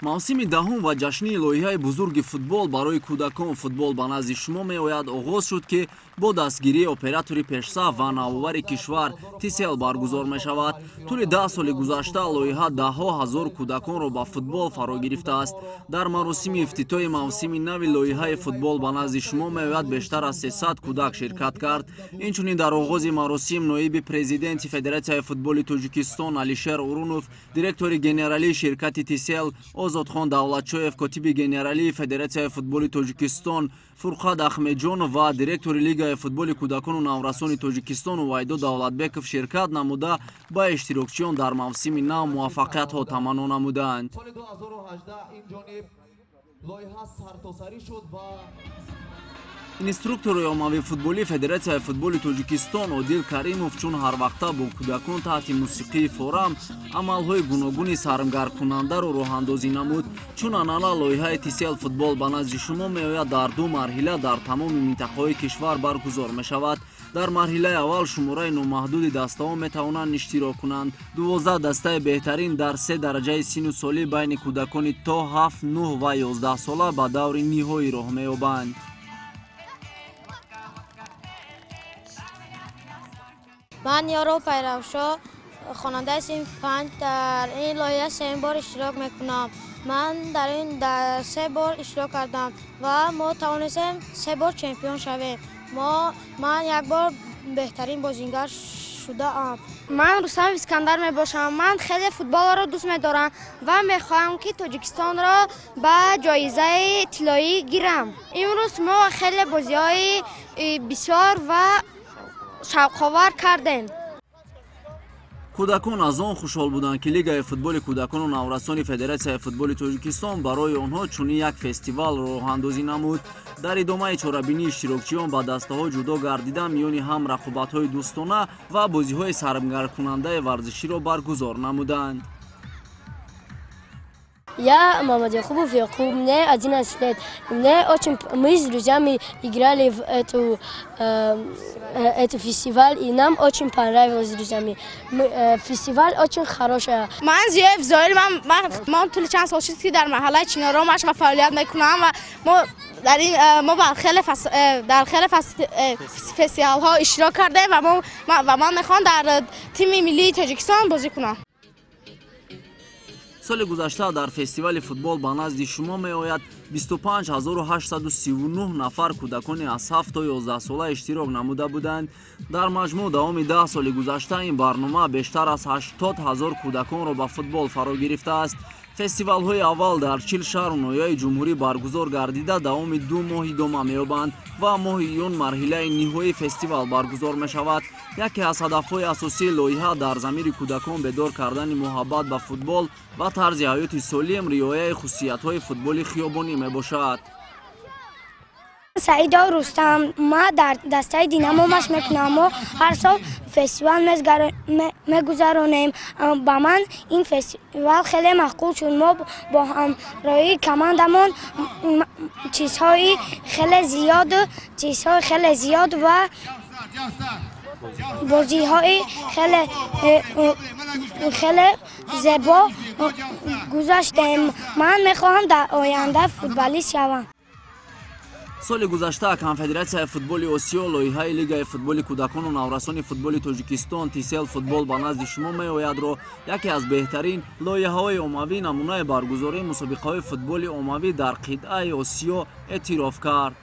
мавсими даҳум ва ҷашнии лоиҳаи бузурги футбол барои кӯдакон футбол ба назди шумо меояд оғоз шуд ки бо дастгирии оператори пешсаф ва навовари кишвар тисел баргузор мешавад. тӯли 10 соли гузашта лоиҳа даҳҳо ҳазор кӯдаконро ба футбол фаро гирифтааст. дар маросими ифтитоҳи мавсими нави лоиҳаи футбол ба назди шумо меояд бештар аз 300 кӯдак ширкат кард. инчунин дар оғози маросим ноиби президенти федератсияи футболи тоҷикистон Алишер Урунов, директори генералии ширкати тисел Озодхон Давлатшоев, котиби генералии федератсияи футболи тоҷикистон Фурқат Ахмеҷонов ва директори лигаи футболи кӯдакону наврасони тоҷикистон Увайдо Давлатбеков ширкат намуда ба иштирокчиён дар мавсими нав муваффақиятҳо таманно намуданд. инструктори оммавии футболии федератсияи футболи тоҷикистон Одил Каримов чун ҳарвақта бо кӯдакон таҳти мусиқии форам амалҳои гуногуни саргармкунандаро роҳандозӣ намуд. чун анъана лоиҳаи тисел футбол ба назди шумо меояд дар ду марҳила дар тамоми минтақаҳои кишвар баргузор мешавад. дар марҳилаи аввал шумораи номаҳдуди даставон метавонанд иштирок кунанд. 12 дастаи беҳтарин дар 3 дараҷаи сину солӣ байни кӯдакони то 7, 9 ва 11 сола ба даври ниҳоӣ роҳ меёбанд. من یارو پیروشا خواننده صنف 5 در این لایحه 3 بار اشتراک میکنم. من در این 3 بار اشتراک کردم و ما توانستیم 3 بار چمپیون شویم. من یک بار بهترین بازیگر شده ام. من رستم اسکندر میباشم. من خیلی فوتبال را دوست میدارم و میخواهم که تاجیکستان را به جایزه طلایی گیرم. امروز ما خیلی بازی‌های بسیار و شوق‌آور کردیم. کودکان از آن خوشحال بودند که لیگای فوتبال کودکان و نورسانی فدراسیای فوتبال تاجیکستان برای آنها چنین یک فستیوال راه اندازی نمود. در ادامه چاره‌بینی اشتراکچیان با دسته‌ها جدا گردیده میان هم رقابت‌های دوستانه و بازی‌های سرگرم‌کننده ورزشی را برگزار نمودند. Я Мамад Якубов Якуб, мне 11 лет. Мы с друзьями играли в эту фестиваль, и нам очень понравилось с друзьями. Фестиваль очень хороший. من زیاد زایل من طول چند سال شد که در محله چینارامش و فعالیت میکنم و ما در خیلی فستیوال ها اشتراک کردیم و من میخوام در تیم ملی تاجیکستان بازی کنم. соли гузашта дар фестивали футбол ба назди шумо меояд 25839 нафар кӯдакони аз 7 то 11 сола иштирок намуда буданд. дар маҷмӯъ давоми 10 соли гузашта ин барнома бештар аз 80 000 кӯдаконро ба футбол фаро гирифтааст. фестивалҳои аввал дар 40 шаҳру ноҳияи ҷумҳурӣ баргузор гардида давоми 2 моҳ идома меёбанд ва моҳи июн марҳилаи ниҳоии фестивал баргузор мешавад. яке аз ҳадафҳои асосии лоиҳа дар замири кӯдакон бедор кардани муҳаббат ба футбол ва тарзи ҳаёти солим риояи хусусиятҳои футболи хиёбонӣ мебошад. سعید رستم ما در دسته دینامو مش میکنم و هر سال فستیوال میگذرونیم. با من این فستیوال خیلی مقبول شد. ما با همراهی کماندمون چیزهای خیلی زیاد و بازی‌های خیلی زیبا گذاشتیم. من میخواهم در آینده فوتبالیست شوم. соли гузашта конфедератсияи футболи осиё лоиҳаи лигаи футболи кӯдакону наврасони футболи тоҷикистон тисел футбол ба назди шумо меоядро яке аз беҳтарин лоиҳаҳои оммавӣ намунаи баргузории мусобиқаҳои футболи оммавӣ дар қитъаи осиё эътироф кард.